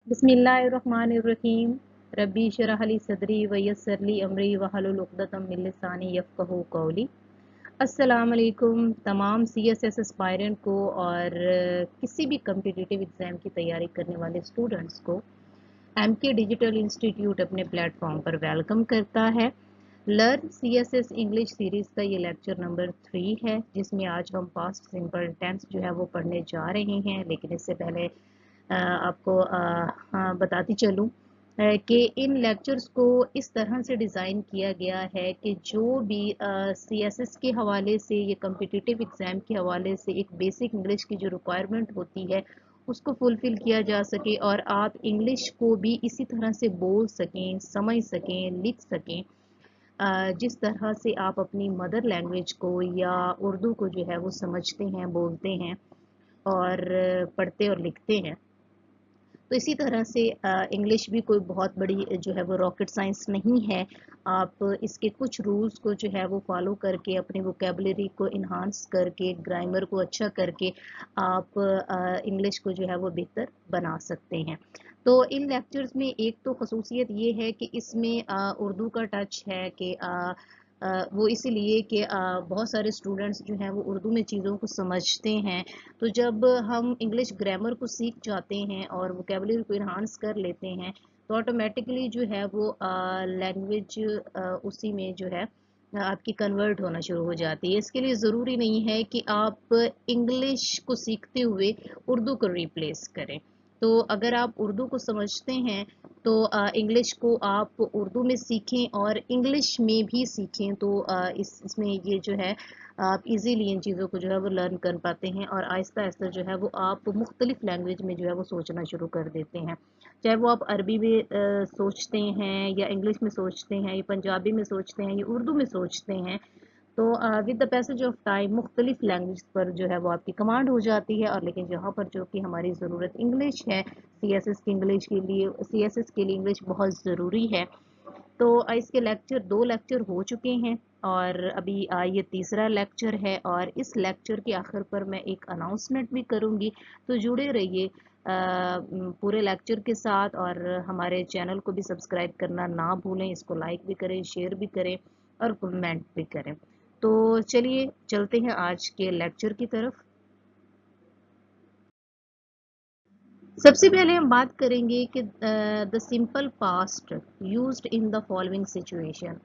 बिस्मिल्लाहिर्रहमानिर्रहीम। रब्बी शरह ली सदरी वयस्सिर ली अमरी वहलुल उक़दतम मिन लिसानी यफ़क़हू क़ौली। अस्सलाम वालेकुम तमाम CSS एस्पायरेंट को और किसी भी कम्पिटिटिव एग्ज़ाम की तैयारी करने वाले स्टूडेंट्स को MK डिजिटल इंस्टीट्यूट अपने प्लेटफॉर्म पर वेलकम करता है। लर्न CSS इंग्लिश सीरीज़ का ये लेक्चर नंबर 3 है, जिसमें आज हम पास्ट सिंपल टेंस जो है वो पढ़ने जा रहे हैं। लेकिन इससे पहले आपको बताती चलूँ कि इन लेक्चर्स को इस तरह से डिज़ाइन किया गया है कि जो भी CSS के हवाले से या कम्पिटिटिव एग्ज़ाम के हवाले से एक बेसिक इंग्लिश की जो रिक्वायरमेंट होती है उसको फुलफ़िल किया जा सके और आप इंग्लिश को भी इसी तरह से बोल सकें, समझ सकें, लिख सकें जिस तरह से आप अपनी मदर लैंग्वेज को या उर्दू को जो है वो समझते हैं, बोलते हैं और पढ़ते और लिखते हैं। तो इसी तरह से इंग्लिश भी कोई बहुत बड़ी जो है वो रॉकेट साइंस नहीं है। आप इसके कुछ रूल्स को जो है वो फॉलो करके अपनी वोकेबलरी को इन्हांस करके, ग्रामर को अच्छा करके आप इंग्लिश को जो है वो बेहतर बना सकते हैं। तो इन लेक्चर्स में एक तो खसूसियत ये है कि इसमें उर्दू का टच है कि वो इसीलिए कि बहुत सारे स्टूडेंट्स जो हैं वो उर्दू में चीज़ों को समझते हैं। तो जब हम इंग्लिश ग्रामर को सीख जाते हैं और वोकेबलरी को इन्हांस कर लेते हैं तो ऑटोमेटिकली जो है वो लैंग्वेज उसी में जो है आपकी कन्वर्ट होना शुरू हो जाती है। इसके लिए ज़रूरी नहीं है कि आप इंग्लिश को सीखते हुए उर्दू को रिप्लेस करें। तो अगर आप उर्दू को समझते हैं तो इंग्लिश को आप उर्दू में सीखें और इंग्लिश में भी सीखें तो इसमें ये जो है आप इजीली इन चीज़ों को जो है वो लर्न कर पाते हैं और आहिस्ता आहिस्ता जो है वो आप मुख्तलिफ लैंग्वेज में जो है वो सोचना शुरू कर देते हैं। चाहे वो आप अरबी में सोचते हैं या इंग्लिश में सोचते हैं या पंजाबी में सोचते हैं या उर्दू में सोचते हैं, तो with the passage of time मुख्तलिफ लैंग्वेज पर जो है वो आपकी कमांड हो जाती है। और लेकिन जहाँ पर जो कि हमारी ज़रूरत इंग्लिश है, CSS की इंग्लिश के लिए, CSS के लिए इंग्लिश बहुत ज़रूरी है। तो इसके दो लेक्चर हो चुके हैं और अभी ये तीसरा लेक्चर है और इस लेक्चर के आखिर पर मैं एक अनाउंसमेंट भी करूँगी। तो जुड़े रहिए पूरे लेक्चर के साथ और हमारे चैनल को भी सब्सक्राइब करना ना भूलें। इसको लाइक भी करें, शेयर भी करें और कमेंट भी करें। तो चलिए चलते हैं आज के लेक्चर की तरफ। सबसे पहले हम बात करेंगे कि the simple past used in the following situation.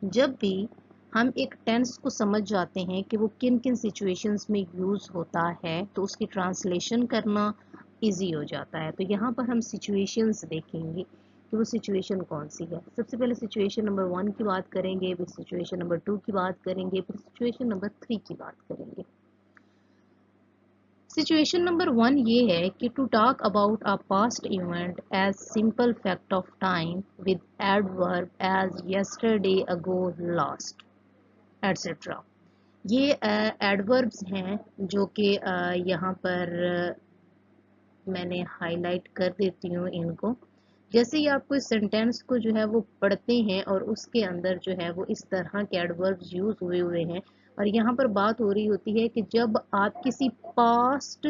जब भी हम एक टेंस को समझ जाते हैं कि वो किन किन सिचुएशंस में यूज़ होता है तो उसकी ट्रांसलेशन करना इजी हो जाता है। तो यहाँ पर हम सिचुएशंस देखेंगे कि वो सिचुएशन कौन सी है। सबसे पहले सिचुएशन नंबर 1 की बात करेंगे, फिर सिचुएशन नंबर 2 की बात करेंगे, फिर सिचुएशन नंबर 3 की बात करेंगे। सिचुएशन नंबर 1 ये है कि to talk about a past event as simple fact of time with adverb as yesterday ago last etcetera. ये एडवर्ब्स हैं जो कि यहाँ पर मैंने हाईलाइट कर देती हूँ इनको। जैसे ही आप कोई सेंटेंस को जो है वो पढ़ते हैं और उसके अंदर जो है वो इस तरह के एडवर्ब्स यूज हुए हुए हैं और यहाँ पर बात हो रही होती है कि जब आप किसी पास्ट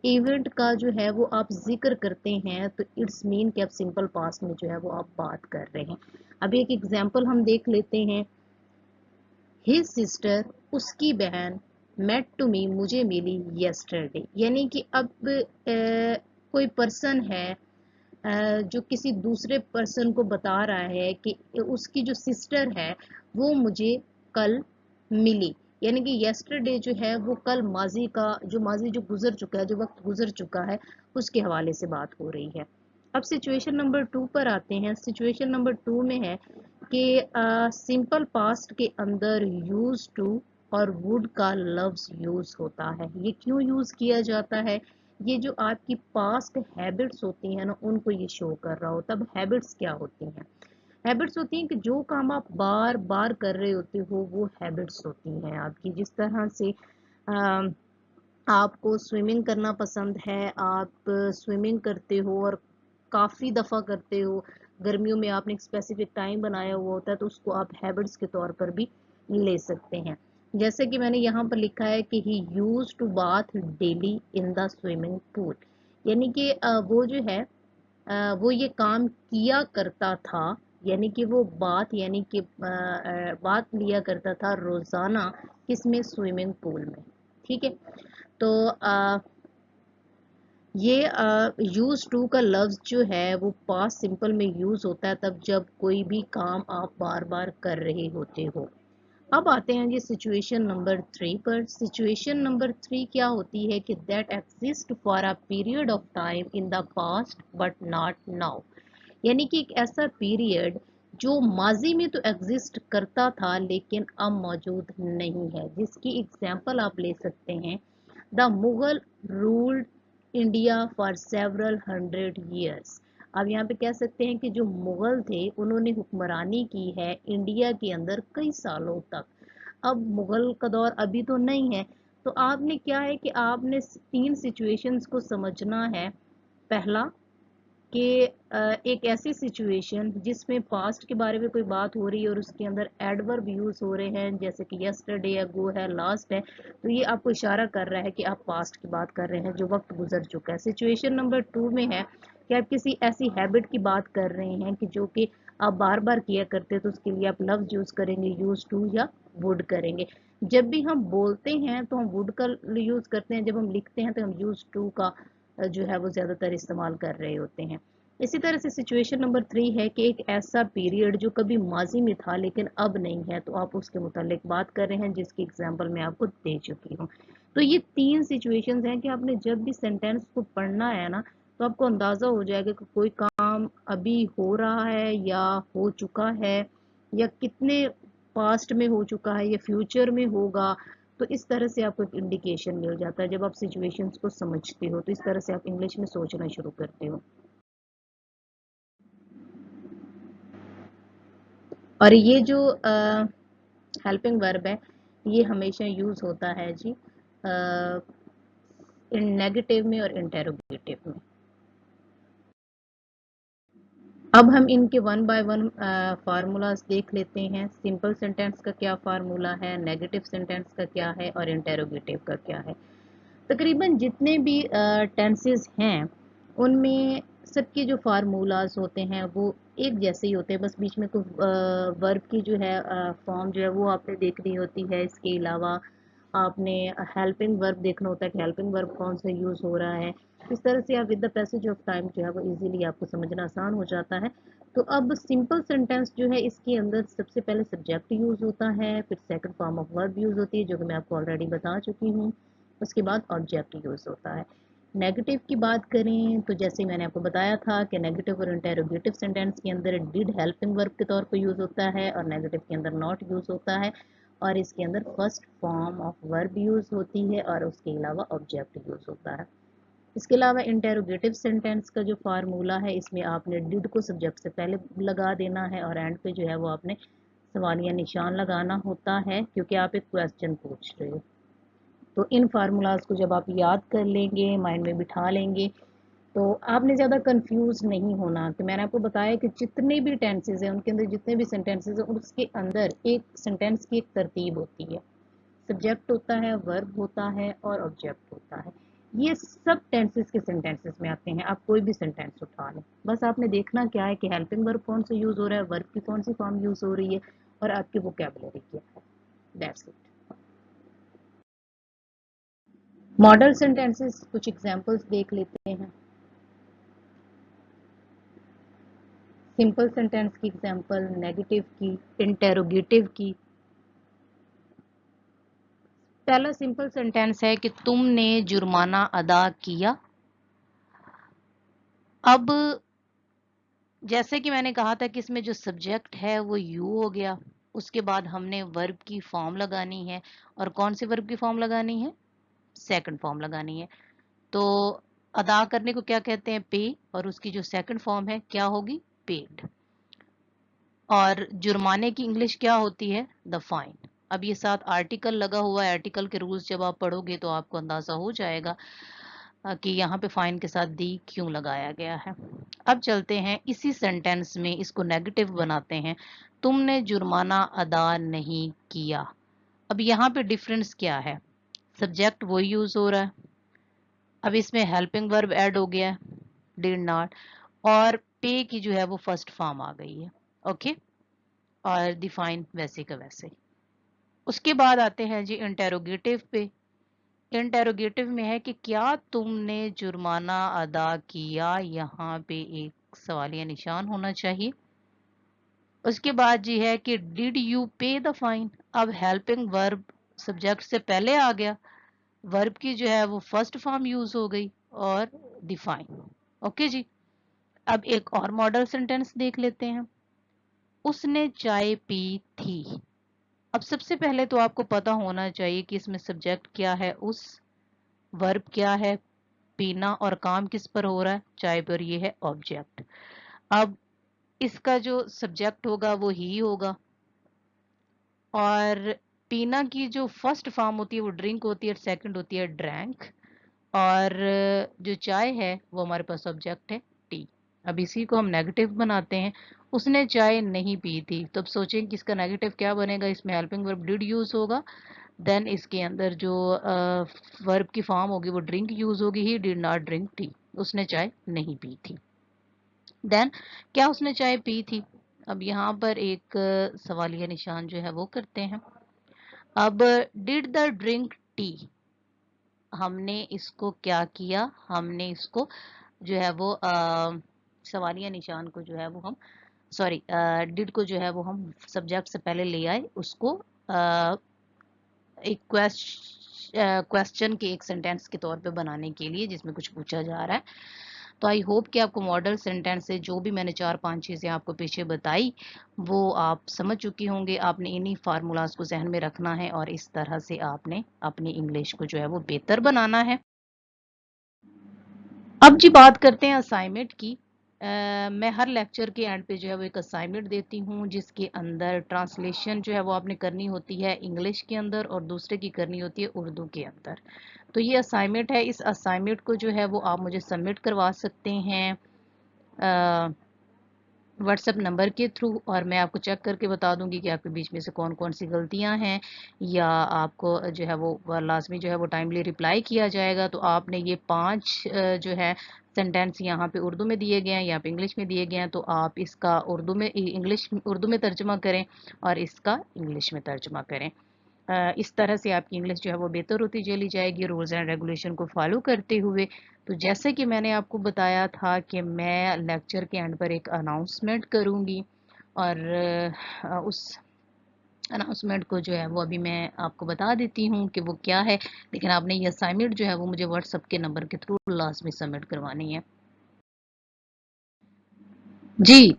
इवेंट का जो है वो आप जिक्र करते हैं तो इट्स मीन कि आप सिंपल पास्ट में जो है वो आप बात कर रहे हैं। अभी एक एग्जांपल हम देख लेते हैं। हिज सिस्टर, उसकी बहन, मेट टू मी, मुझे मिली यस्टरडे। यानी कि अब कोई पर्सन है जो किसी दूसरे पर्सन को बता रहा है कि उसकी जो सिस्टर है वो मुझे कल मिली। यानी कि यस्टरडे जो है वो कल माजी जो गुजर चुका है, जो वक्त गुजर चुका है उसके हवाले से बात हो रही है। अब सिचुएशन नंबर 2 पर आते हैं। सिचुएशन नंबर 2 में है कि सिंपल पास्ट के अंदर यूज टू और वुड का लफ्ज यूज होता है। ये क्यों यूज किया जाता है? ये जो आपकी पास्ट हैबिट्स होती हैं ना उनको ये शो कर रहा होता है। अब हैबिट्स क्या होती हैं? हैबिट्स होती हैं कि जो काम आप बार बार कर रहे होते हो वो हैबिट्स होती हैं आपकी। जिस तरह से आपको स्विमिंग करना पसंद है, आप स्विमिंग करते हो और काफ़ी दफ़ा करते हो। गर्मियों में आपने एक स्पेसिफिक टाइम बनाया हुआ होता है तो उसको आप हैबिट्स के तौर पर भी ले सकते हैं। जैसे कि मैंने यहाँ पर लिखा है कि he use to bath daily in the swimming pool. यानी कि वो जो है वो ये काम किया करता था, यानी कि वो बात यानी कि बात लिया करता था रोजाना, किसमें, स्विमिंग पूल में। ठीक है। तो ये यूज टू का लफ्ज जो है वो पास्ट सिंपल में यूज होता है तब जब कोई भी काम आप बार बार कर रहे होते हो। अब आते हैं जी सिचुएशन नंबर 3 पर। सिचुएशन नंबर 3 क्या होती है कि that exist for a period of time in the past but not now. यानी कि एक ऐसा पीरियड जो माजी में तो एग्जिस्ट करता था लेकिन अब मौजूद नहीं है, जिसकी एग्जांपल आप ले सकते हैं, the Mughal ruled India for several hundred years. अब यहाँ पे कह सकते हैं कि जो मुगल थे उन्होंने हुक्मरानी की है इंडिया के अंदर कई सालों तक। अब मुगल का दौर अभी तो नहीं है, तो आपने क्या है कि आपने तीन सिचुएशंस को समझना है। पहला कि एक ऐसी सिचुएशन जिसमें पास्ट के बारे में कोई बात हो रही है और उसके अंदर एडवर्ब यूज हो रहे हैं, जैसे कि यस्टरडे है, गो है, लास्ट है, तो ये आपको इशारा कर रहा है कि आप पास्ट की बात कर रहे हैं जो वक्त गुजर चुका है। सिचुएशन नंबर 2 में है कि आप किसी ऐसी हैबिट की बात कर रहे हैं कि जो कि आप बार बार किया करते हैं, तो उसके लिए आप लफ्ज यूज करेंगे, यूज टू या वुड करेंगे। जब भी हम बोलते हैं तो हम वुड का यूज करते हैं, जब हम लिखते हैं तो हम यूज टू का जो है वो ज्यादातर इस्तेमाल कर रहे होते हैं। इसी तरह से सिचुएशन नंबर 3 है कि एक ऐसा पीरियड जो कभी माजी में था लेकिन अब नहीं है, तो आप उसके मुतालिक बात कर रहे हैं, जिसकी एग्जांपल मैं आपको दे चुकी हूँ। तो ये तीन सिचुएशंस हैं कि आपने जब भी सेंटेंस को पढ़ना है ना, तो आपको अंदाजा हो जाएगा कि कोई काम अभी हो रहा है या हो चुका है, या कितने पास्ट में हो चुका है या फ्यूचर में होगा। तो इस तरह से आपको एक इंडिकेशन मिल जाता है जब आप सिचुएशंस को समझते हो, तो इस तरह से आप इंग्लिश में सोचना शुरू करते हो। और ये जो हेल्पिंग वर्ब है, ये हमेशा यूज होता है जी इन नेगेटिव में और इंटेरोगेटिव में। अब हम इनके वन बाय वन फार्मूलाज देख लेते हैं। सिंपल सेंटेंस का क्या फार्मूला है, नेगेटिव सेंटेंस का क्या है और इंटेरोगेटिव का क्या है। तकरीबन जितने भी टेंसेस हैं उनमें सबके जो फार्मूलाज होते हैं वो एक जैसे ही होते हैं, बस बीच में कोई वर्ब की जो है फॉर्म जो है वो आपने देखनी होती है। इसके अलावा आपने हेल्पिंग वर्ब देखना होता है कि हेल्पिंग वर्ब कौन सा यूज़ हो रहा है। इस तरह से आप with the passage of time जो है वो इजीली आपको समझना आसान हो जाता है। तो अब सिंपल सेंटेंस जो है इसके अंदर सबसे पहले सब्जेक्ट यूज़ होता है, फिर second form of verb use होती है जो कि मैं आपको ऑलरेडी बता चुकी हूँ, उसके बाद ऑब्जेक्ट यूज़ होता है। नेगेटिव की बात करें तो जैसे मैंने आपको बताया था कि नेगेटिव और इंटेरोगेटिव सेंटेंस के अंदर डिड हेल्पिंग वर्ब के तौर पर यूज़ होता है और नेगेटिव के अंदर नॉट यूज़ होता है, और इसके अंदर first form of verb use होती है और उसके अलावा ऑब्जेक्ट यूज़ होता है। इसके अलावा इंटेरोगेटिव सेंटेंस का जो फार्मूला है, इसमें आपने डिड को सब्जेक्ट से पहले लगा देना है और एंड पे जो है वो आपने सवालिया निशान लगाना होता है, क्योंकि आप एक क्वेश्चन पूछ रहे हो। तो इन फार्मूलाज को जब आप याद कर लेंगे, माइंड में बिठा लेंगे, तो आपने ज़्यादा कंफ्यूज नहीं होना। कि मैंने आपको बताया कि जितने भी टेंसेज हैं उनके अंदर जितने भी सेंटेंसेज हैं उसके अंदर एक सेंटेंस की एक तरतीब होती है। सब्जेक्ट होता है, वर्ब होता है और ऑब्जेक्ट होता है। ये सब टेंसेस के सेंटेंसेस में आते हैं। आप कोई भी सेंटेंस उठा लें, बस आपने देखना क्या है कि हेल्पिंग वर्ब कौन सा यूज़ हो रहा है, वर्ब की कौन सी फॉर्म यूज़ हो रही है और आपकी वोकैबुलरी क्या है। That's it. मॉडल सेंटेंसेस कुछ एग्जांपल्स देख लेते हैं। सिंपल सेंटेंस की एग्जांपल, नेगेटिव की, इंटेरोगेटिव की। पहला सिंपल सेंटेंस है कि तुमने जुर्माना अदा किया। अब जैसे कि मैंने कहा था कि इसमें जो सब्जेक्ट है वो यू हो गया, उसके बाद हमने वर्ब की फॉर्म लगानी है, और कौन सी वर्ब की फॉर्म लगानी है, सेकंड फॉर्म लगानी है। तो अदा करने को क्या कहते हैं, पे, और उसकी जो सेकंड फॉर्म है क्या होगी, पेड। और जुर्माने की इंग्लिश क्या होती है, द फाइन। अब ये साथ आर्टिकल लगा हुआ है, आर्टिकल के रूल्स जब आप पढ़ोगे तो आपको अंदाजा हो जाएगा कि यहाँ पे फाइन के साथ दी क्यों लगाया गया है। अब चलते हैं इसी सेंटेंस में, इसको नेगेटिव बनाते हैं। तुमने जुर्माना अदा नहीं किया। अब यहाँ पे डिफरेंस क्या है, सब्जेक्ट वो यूज हो रहा है, अब इसमें हेल्पिंग वर्ब ऐड हो गया है, डिड नॉट, और पे की जो है वो फर्स्ट फॉर्म आ गई है। ओके, और डिफाइन वैसे का वैसे। उसके बाद आते हैं जी इंटेरोगेटिव पे। इंटेरोगेटिव में है कि क्या तुमने जुर्माना अदा किया, यहाँ पे एक सवालिया निशान होना चाहिए। उसके बाद जी है कि डिड यू पे द फाइन। अब हेल्पिंग वर्ब सब्जेक्ट से पहले आ गया, वर्ब की जो है वो फर्स्ट फॉर्म यूज हो गई और डिफाइन। ओके जी, अब एक और मॉडल सेंटेंस देख लेते हैं। उसने चाय पी थी। अब सबसे पहले तो आपको पता होना चाहिए कि इसमें सब्जेक्ट क्या है, उस, वर्ब क्या है, पीना, और काम किस पर हो रहा है, चाय पर, ये है ऑब्जेक्ट। अब इसका जो सब्जेक्ट होगा वो ही होगा, और पीना की जो फर्स्ट फॉर्म होती है वो ड्रिंक होती है, सेकंड होती है ड्रैंक, और जो चाय है वो हमारे पास ऑब्जेक्ट है टी। अब इसी को हम नेगेटिव बनाते हैं। उसने चाय नहीं पी थी, तो अब सोचें कि इसका नेगेटिव क्या बनेगा। इसमें हेल्पिंग वर्ब डिड यूज होगा, देन इसके अंदर जो वर्ब की फॉर्म होगी वो ड्रिंक यूज होगी, he did not drink tea, उसने चाय नहीं पी थी। देन क्या उसने चाय पी थी। अब यहाँ पर एक सवालिया निशान जो है वो करते हैं। अब डिड द ड्रिंक टी, हमने इसको क्या किया, हमने इसको जो है वो सवालिया निशान को जो है वो हम, सॉरी, डिड को जो है वो हम सब्जेक्ट से पहले ले आए, उसको एक क्वेश्चन के एक सेंटेंस के तौर पे बनाने के लिए, जिसमें कुछ पूछा जा रहा है। तो आई होप कि आपको मॉडल सेंटेंस से जो भी मैंने 4-5 चीज़ें आपको पीछे बताई वो आप समझ चुकी होंगे। आपने इन्हीं फार्मूलाज को जहन में रखना है और इस तरह से आपने अपनी इंग्लिश को जो है वो बेहतर बनाना है। अब जी बात करते हैं असाइनमेंट की। मैं हर लेक्चर के एंड पे जो है वो एक असाइनमेंट देती हूँ, जिसके अंदर ट्रांसलेशन जो है वो आपने करनी होती है इंग्लिश के अंदर और दूसरे की करनी होती है उर्दू के अंदर। तो ये असाइनमेंट है, इस असाइनमेंट को जो है वो आप मुझे सबमिट करवा सकते हैं व्हाट्सएप नंबर के थ्रू, और मैं आपको चेक करके बता दूंगी कि आपके बीच में से कौन कौन सी गलतियां हैं, या आपको जो है वो लाजमी जो है वो टाइमली रिप्लाई किया जाएगा। तो आपने ये 5 जो है सेंटेंस यहाँ पे उर्दू में दिए गए हैं, यहाँ पे इंग्लिश में दिए गए हैं, तो आप इसका उर्दू में तर्जुमा करें और इसका इंग्लिश में तर्जुमा करें। इस तरह से आपकी इंग्लिश जो है वो बेहतर होती चली जाएगी रूल्स एंड रेगुलेशन को फॉलो करते हुए। तो जैसे कि मैंने आपको बताया था कि मैं लेक्चर के एंड पर एक अनाउंसमेंट करूंगी, और उस अनाउंसमेंट को जो है वो अभी मैं आपको बता देती हूँ कि वो क्या है। लेकिन आपने ये असाइनमेंट जो है वो मुझे व्हाट्सएप के नंबर के थ्रू लास्ट में सबमिट करवानी है जी।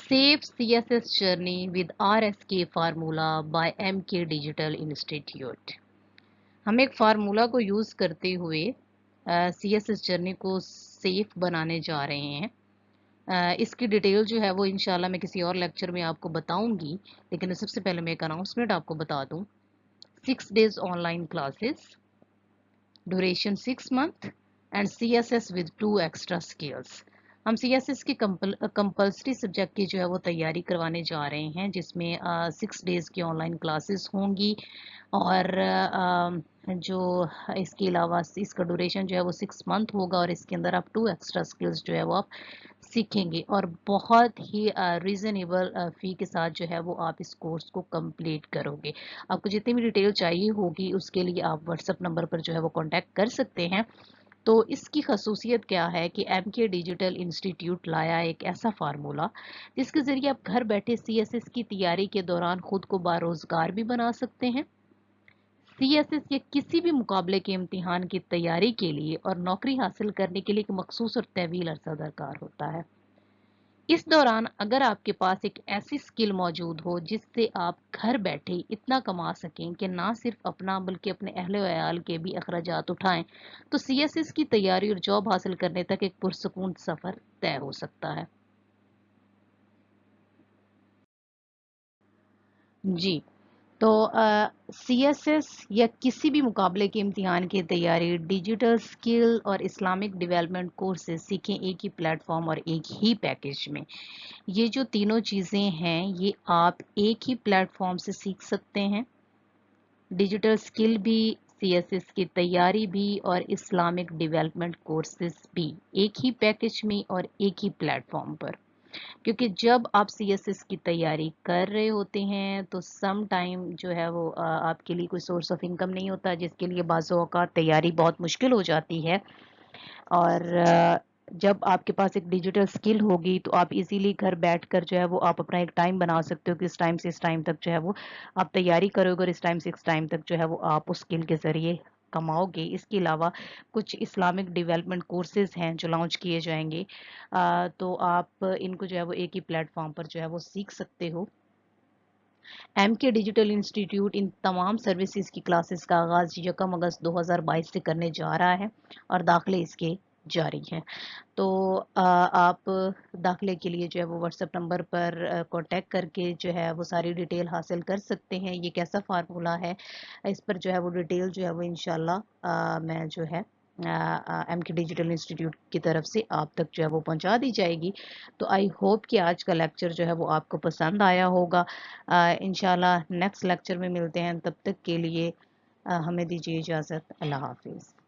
Safe CSS Journey with RSK Formula by MK Digital Institute। हम एक फार्मूला को यूज़ करते हुए CSS जर्नी को सेफ बनाने जा रहे हैं। इसकी डिटेल जो है वो इंशाल्लाह मैं किसी और लेक्चर में आपको बताऊंगी, लेकिन सबसे पहले मैं एक अनाउंसमेंट आपको बता दूं। 6 days online classes, duration 6 month, and CSS with 2 extra skills. हम CSS की कंपल्सरी सब्जेक्ट की जो है वो तैयारी करवाने जा रहे हैं, जिसमें 6 डेज़ की ऑनलाइन क्लासेस होंगी, और जो इसके अलावा इसका ड्यूरेशन जो है वो 6 मंथ होगा, और इसके अंदर आप 2 एक्स्ट्रा स्किल्स जो है वो आप सीखेंगे, और बहुत ही रीज़नेबल फ़ी के साथ जो है वो आप इस कोर्स को कंप्लीट करोगे। आपको जितनी भी डिटेल चाहिए होगी उसके लिए आप व्हाट्सएप नंबर पर जो है वो कांटेक्ट कर सकते हैं। तो इसकी खसूसियत क्या है कि एमके डिजिटल इंस्टीट्यूट लाया एक ऐसा फार्मूला जिसके ज़रिए आप घर बैठे CSS की तैयारी के दौरान खुद को बारोज़गार भी बना सकते हैं। CSS या किसी भी मुकाबले के इम्तिहान की तैयारी के लिए और नौकरी हासिल करने के लिए एक मखसूस और तवील अरसा दरकार होता है। इस दौरान अगर आपके पास एक ऐसी स्किल मौजूद हो जिससे आप घर बैठे इतना कमा सकें कि ना सिर्फ अपना बल्कि अपने अहले वयाल के भी अखराजात उठाएं, तो CSS की तैयारी और जॉब हासिल करने तक एक पुरसकून सफ़र तय हो सकता है जी। तो CSS या किसी भी मुकाबले के इम्तिहान की तैयारी, डिजिटल स्किल और इस्लामिक डेवलपमेंट कोर्सेज सीखें एक ही प्लेटफॉर्म और एक ही पैकेज में। ये जो तीनों चीज़ें हैं ये आप एक ही प्लेटफॉर्म से सीख सकते हैं। डिजिटल स्किल भी सीएसएस की तैयारी भी और इस्लामिक डेवलपमेंट कोर्सेज भी एक ही पैकेज में और एक ही प्लेटफॉर्म पर। क्योंकि जब आप सीएसएस की तैयारी कर रहे होते हैं तो सम टाइम जो है वो आपके लिए कोई सोर्स ऑफ इनकम नहीं होता, जिसके लिए बाज़ औक़ात तैयारी बहुत मुश्किल हो जाती है। और जब आपके पास एक डिजिटल स्किल होगी तो आप इजीली घर बैठकर जो है वो आप अपना एक टाइम बना सकते हो कि इस टाइम से इस टाइम तक जो है वो आप तैयारी करोगे और इस टाइम से इस टाइम तक जो है वो आप उस स्किल के ज़रिए कमाओगे। इसके अलावा कुछ इस्लामिक डेवलपमेंट कोर्सेज हैं जो लॉन्च किए जाएंगे, तो आप इनको जो है वो एक ही प्लेटफॉर्म पर जो है वो सीख सकते हो। एमके डिजिटल इंस्टीट्यूट इन तमाम सर्विसेज की क्लासेस का आगाज़ 1 अगस्त 2022 से करने जा रहा है और दाखिले इसके जारी हैं। तो आप दाखिले के लिए जो है वो व्हाट्सएप नंबर पर कांटेक्ट करके जो है वो सारी डिटेल हासिल कर सकते हैं। ये कैसा फार्मूला है, इस पर जो है वो डिटेल जो है वो इंशाल्लाह मैं जो है एमके डिजिटल इंस्टीट्यूट की तरफ से आप तक जो है वो पहुंचा दी जाएगी। तो आई होप कि आज का लेक्चर जो है वो आपको पसंद आया होगा। इंशाल्लाह नेक्स्ट लेक्चर में मिलते हैं, तब तक के लिए हमें दीजिए इजाज़त। अल्लाह हाफिज़।